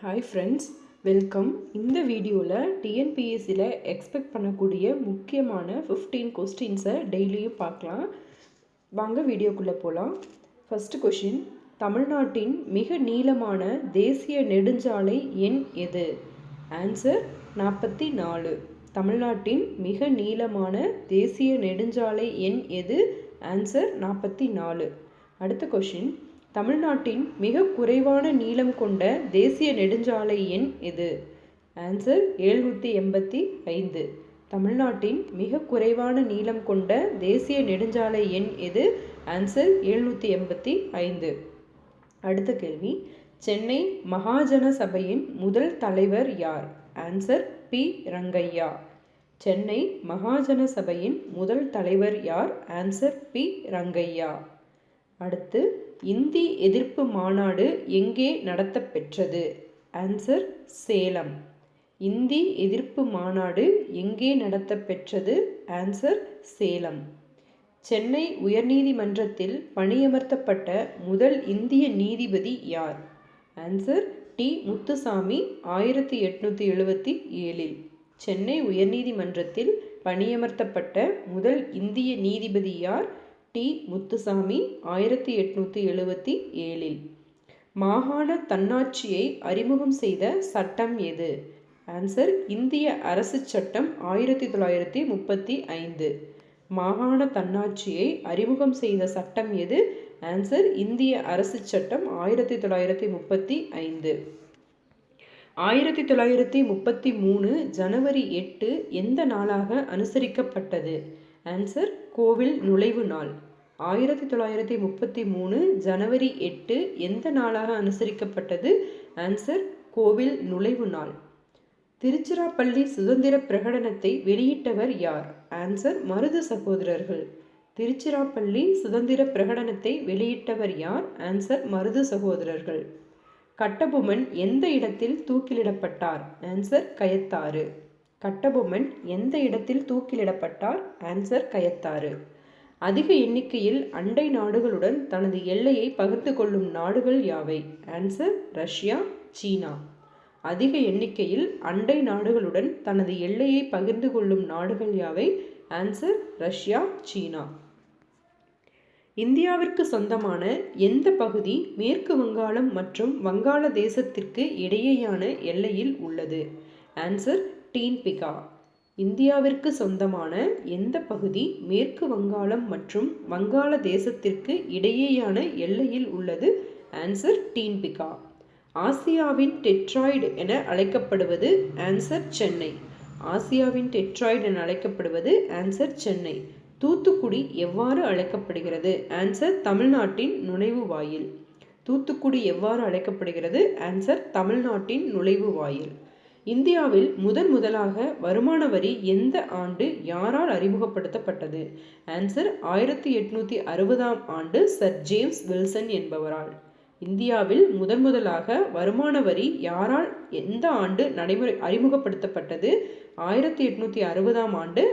Hi friends, welcome. இந்த வீடியோவில் டிஎன்பிஎஸ்சியில் expect பண்ணக்கூடிய முக்கியமான 15 கொஸ்டின்ஸை டெய்லியும் பார்க்கலாம். வாங்க வீடியோக்குள்ளே போகலாம். ஃபஸ்ட்டு கொஷின், தமிழ்நாட்டின் மிக நீளமான தேசிய நெடுஞ்சாலை எண் எது? ஆன்சர் 44. தமிழ்நாட்டின் மிக நீளமான தேசிய நெடுஞ்சாலை எண் எது? ஆன்சர் 44. அடுத்த கொஷின், தமிழ்நாட்டின் மிக குறைவான நீளம் கொண்ட தேசிய நெடுஞ்சாலை எண் எது? ஆன்சர் 785. தமிழ்நாட்டின் மிக குறைவான நீளம் கொண்ட தேசிய நெடுஞ்சாலை எண் எது? ஆன்சர் 785. அடுத்த கேள்வி, சென்னை மகாஜன சபையின் முதல் தலைவர் யார்? Answer P. ரங்கையா. சென்னை மகாஜன சபையின் முதல் தலைவர் யார்? Answer P. ரங்கையா. அடுத்து, இந்தி எதிர்ப்பு மாநாடு எங்கே நடத்தப்பெற்றது? ஆன்சர் சேலம். இந்தி எதிர்ப்பு மாநாடு எங்கே நடத்தப்பெற்றது? ஆன்சர் சேலம். சென்னை உயர்நீதிமன்றத்தில் பணியமர்த்தப்பட்ட முதல் இந்திய நீதிபதி யார்? Answer D. முத்துசாமி. 1877. சென்னை உயர்நீதிமன்றத்தில் பணியமர்த்தப்பட்ட முதல் இந்திய நீதிபதி யார்? டி. முத்துசாமி. 1877. மாகாண தன்னாட்சியை அறிமுகம் செய்த சட்டம் எது? ஆன்சர் இந்திய அரசு சட்டம் 1935. மாகாண தன்னாட்சியை அறிமுகம் செய்த சட்டம் எது? ஆன்சர் இந்திய அரசு சட்டம் 1935. 1933 ஜனவரி 8 எந்த நாளாக அனுசரிக்கப்பட்டது? ஆன்சர் கோவில் நுழைவு நாள். 1933 ஜனவரி 8 எந்த நாளாக அனுசரிக்கப்பட்டது? ஆன்சர் கோவில் நுழைவு நாள். திருச்சிராப்பள்ளி சுதந்திர பிரகடனத்தை வெளியிட்டவர் யார்? ஆன்சர் மருது சகோதரர்கள். திருச்சிராப்பள்ளி சுதந்திர பிரகடனத்தை வெளியிட்டவர் யார்? ஆன்சர் மருது சகோதரர்கள். கட்டபொம்மன் எந்த இடத்தில் தூக்கிலிடப்பட்டார்? ஆன்சர் கயத்தாறு. கட்டபொம்மன் எந்த இடத்தில் தூக்கிலிடப்பட்டார்? ஆன்சர் கயத்தாறு. அதிக எண்ணிக்கையில் அண்டை நாடுகளுடன் தனது எல்லையை பகிர்ந்து கொள்ளும் நாடுகள் யாவை? ஆன்சர் ரஷ்யா, சீனா. அதிக எண்ணிக்கையில் அண்டை நாடுகளுடன் தனது எல்லையை பகிர்ந்து கொள்ளும் நாடுகள் யாவை? ஆன்சர் ரஷ்யா, சீனா. இந்தியாவிற்கு சொந்தமான எந்த பகுதி மேற்கு வங்காளம் மற்றும் வங்காளதேசத்திற்கு இடையேயான எல்லையில் உள்ளது? ஆன்சர் டீன்பிகா. இந்தியாவிற்கு சொந்தமான எந்த பகுதி மேற்கு வங்காளம் மற்றும் வங்காளதேசத்திற்கு இடையேயான எல்லையில் உள்ளது? ஆன்சர் டீன்பிகா. ஆசியாவின் டெட்ராய்டு என அழைக்கப்படுவது? ஆன்சர் சென்னை. ஆசியாவின் டெட்ராய்டு என அழைக்கப்படுவது? ஆன்சர் சென்னை. தூத்துக்குடி எவ்வாறு அழைக்கப்படுகிறது? ஆன்சர் தமிழ்நாட்டின் நுழைவு வாயில். தூத்துக்குடி எவ்வாறு அழைக்கப்படுகிறது? ஆன்சர் தமிழ்நாட்டின் நுழைவு வாயில். இந்தியாவில் முதலாக வருமான வரி எந்த ஆண்டு யாரால் அறிமுகப்படுத்தப்பட்டது? ஆன்சர் 1860ஆம் ஆண்டு சர் ஜேம்ஸ் வில்சன் என்பவரால். இந்தியாவில் முதலாக வருமான வரி யாரால் எந்த ஆண்டு அறிமுகப்படுத்தப்பட்டது? 1860ஆம் ஆண்டு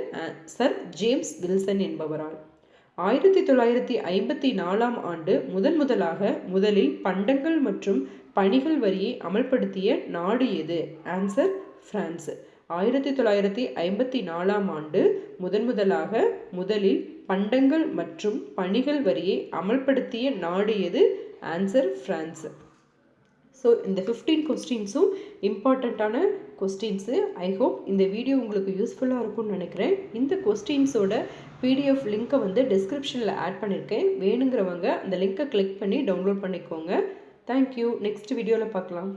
சர் ஜேம்ஸ் வில்சன் என்பவரால். 1954ஆம் ஆண்டு முதலில் பண்டங்கள் மற்றும் பணிகள் வரியை அமல்படுத்திய நாடு எது? Answer France. 1954ஆம் ஆண்டு முதலில் பண்டங்கள் மற்றும் பணிகள் வரியை அமல்படுத்திய நாடு எது? Answer France. ஸோ இந்த 15 கொஸ்டின்ஸும் இம்பார்ட்டண்ட்டான கொஸ்டின்ஸு. ஐ ஹோப் இந்த வீடியோ உங்களுக்கு யூஸ்ஃபுல்லாக இருக்கும்னு நினைக்கிறேன். இந்த கொஸ்டின்ஸோட PDF லிங்க்கை வந்து டிஸ்கிரிப்ஷனில் ஆட் பண்ணியிருக்கேன். வேணுங்கிறவங்க அந்த லிங்க்கை கிளிக் பண்ணி டவுன்லோட் பண்ணிக்கோங்க. தேங்க்யூ. நெக்ஸ்ட் வீடியோவில் பார்க்கலாம்.